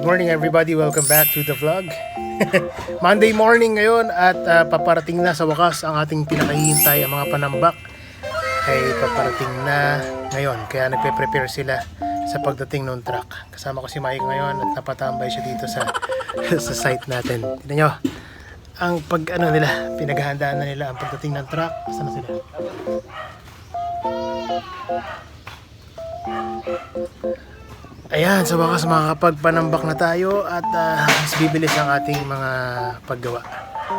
morning everybody, welcome back to the vlog. Monday morning ngayon at paparating na sa wakas ang ating pinakahihintay, ang mga panambak ay paparating na ngayon. Kaya nagpe-prepare sila sa pagdating ng truck. Kasama ko si Mike ngayon at napatambay siya dito sa sa site natin. Tignan nyo, ang nila, pinaghahandaan na nila ang pagdating ng truck. Saan na sila? Ayan, sa wakas makakapagpanambak na tayo at mas bibilis ang ating mga paggawa.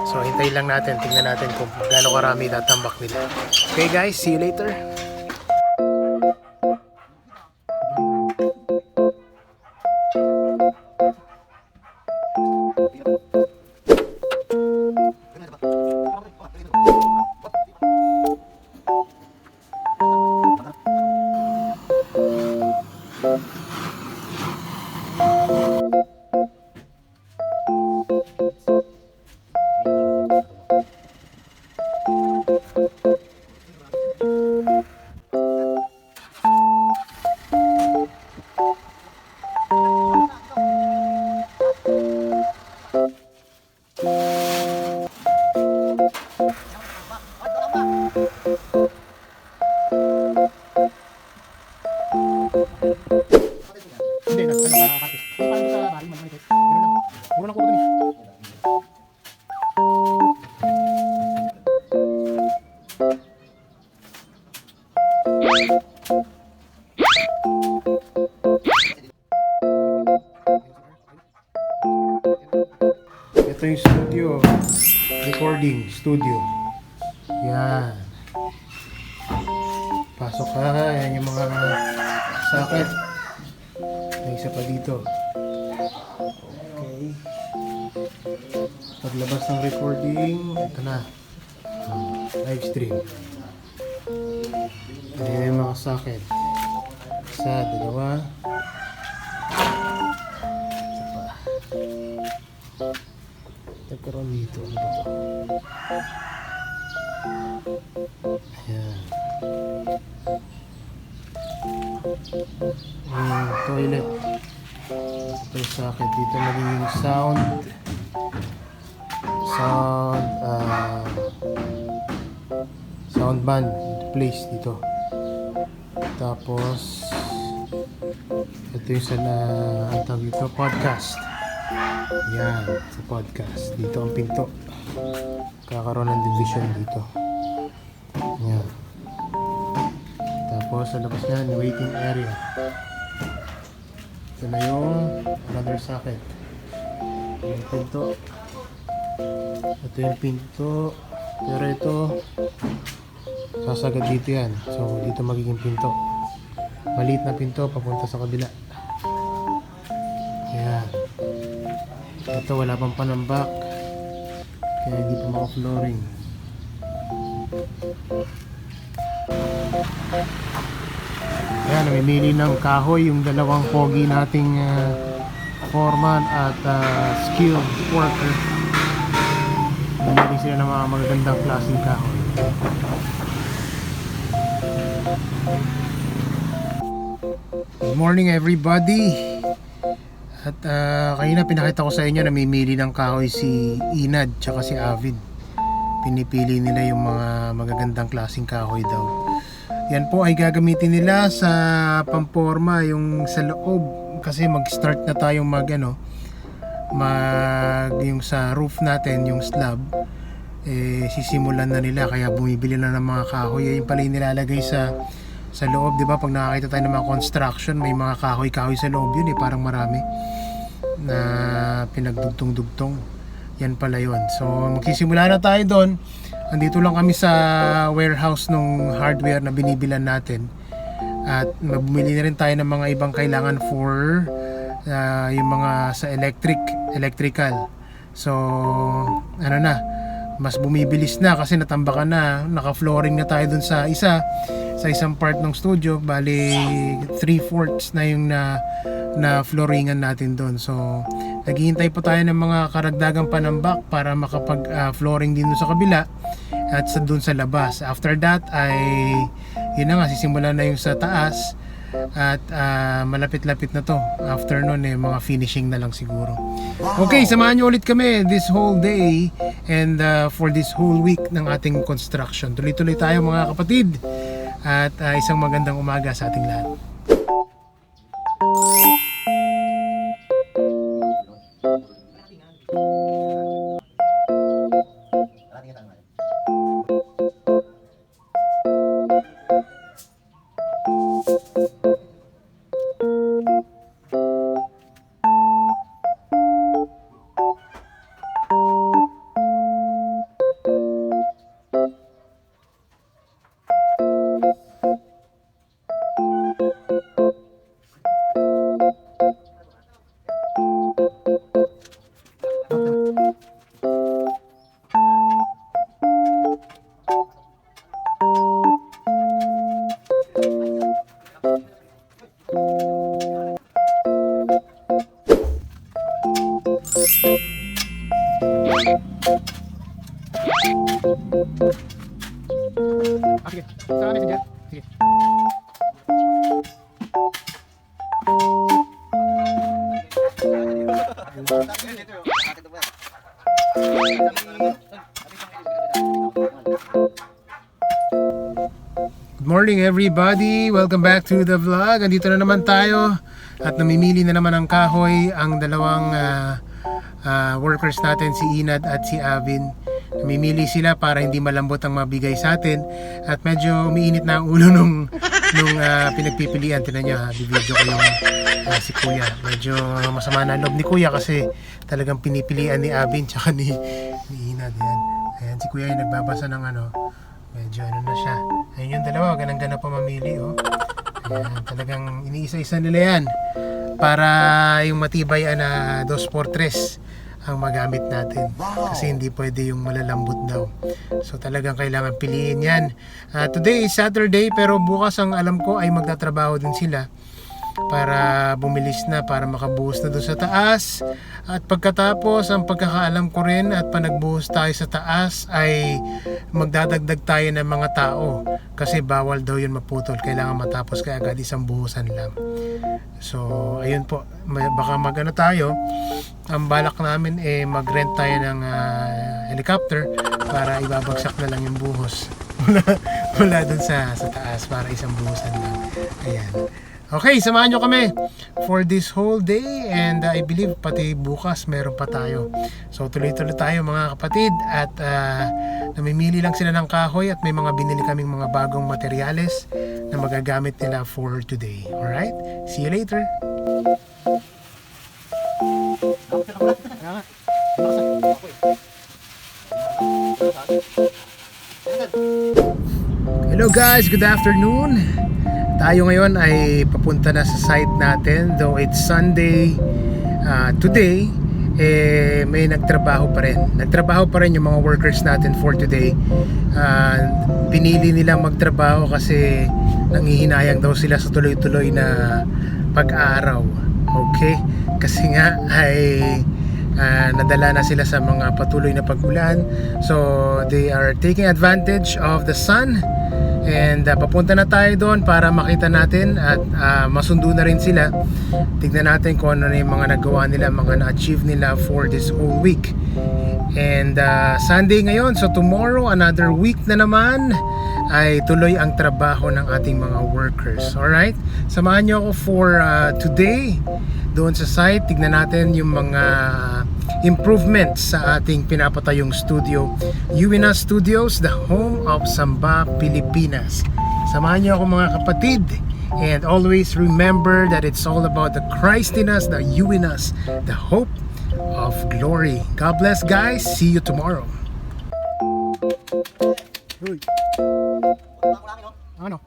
So hintayin lang natin, tingnan natin kung gaano karami tatambak nila. Okay guys, see you later. Ito yung studio, recording studio. Yan. Pasok ka, yan yung mga socket. May isa pa dito. Okay. Paglabas ng recording, ito na. Live stream. Ayan yung mga socket. Isa, dalawa. Isa pa. Nagkaroon dito. Ano ba ito? Ayan. Toilet. Ito yung socket. Dito magiging sound band place dito. Tapos ito yung ang tawag dito, podcast. Yan, sa podcast. Dito ang pinto. Kakaroon ng division dito. Yan. Tapos sa labas na, waiting area. Ito na yung another socket. Yung pinto. Ito yung pinto. Pero ito, sasagad dito yan. So, dito magiging pinto. Maliit na pinto, papunta sa kabila. Yan. Ito, wala pang panambak. Kaya hindi pa maka-flooring. Yan, namimili ng kahoy yung dalawang pogi nating foreman at skilled worker. Namimili sila ng mga magagandang klaseng kahoy. Good morning everybody. At kanina pinakita ko sa inyo, namimili ng kahoy si Inad tsaka si Avid. Pinipili nila yung mga magagandang klaseng kahoy daw. Yan po ay gagamitin nila sa pamporma, yung sa loob. Kasi mag-start na tayong yung sa roof natin, yung slab, sisimulan na nila. Kaya bumibili na ng mga kahoy. Yung pala yung nilalagay sa loob, di ba? Pag nakakita tayo ng mga construction, may mga kahoy-kahoy sa loob yun parang marami na pinagdugtong-dugtong. Yan pala yun. So magsisimula na tayo doon. Andito lang kami sa warehouse ng hardware na binibilan natin. At bumili na rin tayo ng mga ibang kailangan for yung mga sa electrical. So mas bumibilis na kasi natambakan na, naka-flooring na tayo dun sa isang part ng studio. Bali 3/4 na yung na flooringan natin doon. So naghihintay po tayo ng mga karagdagang panambak para makapag flooring din doon sa kabila at doon sa labas. After that ay yun na nga, sisimulan na yung sa taas. At malapit-lapit na to. After nun mga finishing na lang siguro. Okay, samahan nyo ulit kami this whole day and for this whole week ng ating construction. Tuloy-tuloy tayo mga kapatid. At isang magandang umaga sa ating lahat. Sige, saan kami dyan? Sige. Good morning everybody! Welcome back to the vlog. Andito na naman tayo at namimili na naman ang kahoy ang dalawang workers natin, si Inad at si Avin. Namimili sila para hindi malambot ang mabigay sa atin at medyo umiinit na ang ulo nung pinagpipilian. Tinan nyo ha, video ko yung si Kuya. Medyo masama na loob ni Kuya kasi talagang pinipilian ni Avin tsaka ni Inad. Ayan si Kuya yung nagbabasa ng medyo na siya. Ayun yung dalawa, ganang-gana pa mamili Ayan, talagang iniisa-isa nila yan para yung matibay na 2x3 ang magamit natin kasi hindi pwede yung malalambot daw, so talagang kailangan piliin yan. Today is Saturday pero bukas ang alam ko ay magtatrabaho din sila para bumilis na, para makabuhos na doon sa taas. At pagkatapos, ang pagkakaalam ko rin at panagbuhos tayo sa taas ay magdadagdag tayo ng mga tao kasi bawal daw yun maputol, kailangan matapos kaya agad isang buhusan lang. So ayun po, baka magano tayo, ang balak namin mag-rent tayo ng helicopter para ibabagsak na lang yung buhos mula dun sa taas para isang buhusan lang. Ayan. Okay, samahan nyo kami for this whole day and I believe pati bukas meron pa tayo. So tuloy-tuloy tayo mga kapatid at namimili lang sila ng kahoy at may mga binili kaming mga bagong materyales na magagamit nila for today. Alright? See you later! Hello guys, good afternoon! Tayo ngayon ay papunta na sa site natin, though it's Sunday today, may nagtrabaho pa rin yung mga workers natin for today. Pinili nilang magtrabaho kasi nanghihinayang daw sila sa tuloy-tuloy na pag-araw. Okay? Kasi nga ay nadala na sila sa mga patuloy na pag-ulan, so they are taking advantage of the sun. And papunta na tayo doon para makita natin at masundo na rin sila. Tignan natin kung ano na yung mga nagawa nila, mga na-achieve nila for this whole week. And Sunday ngayon, so tomorrow another week na naman ay tuloy ang trabaho ng ating mga workers. Alright? Samahan nyo ako for today doon sa site. Tignan natin yung mga improvements sa ating pinapatayong studio, UWINAS Studios, the home of Samba, Pilipinas. Samahan niyo ako mga kapatid, and always remember that it's all about the Christ in us, the UWINAS, the hope of glory. God bless guys, see you tomorrow. Ano?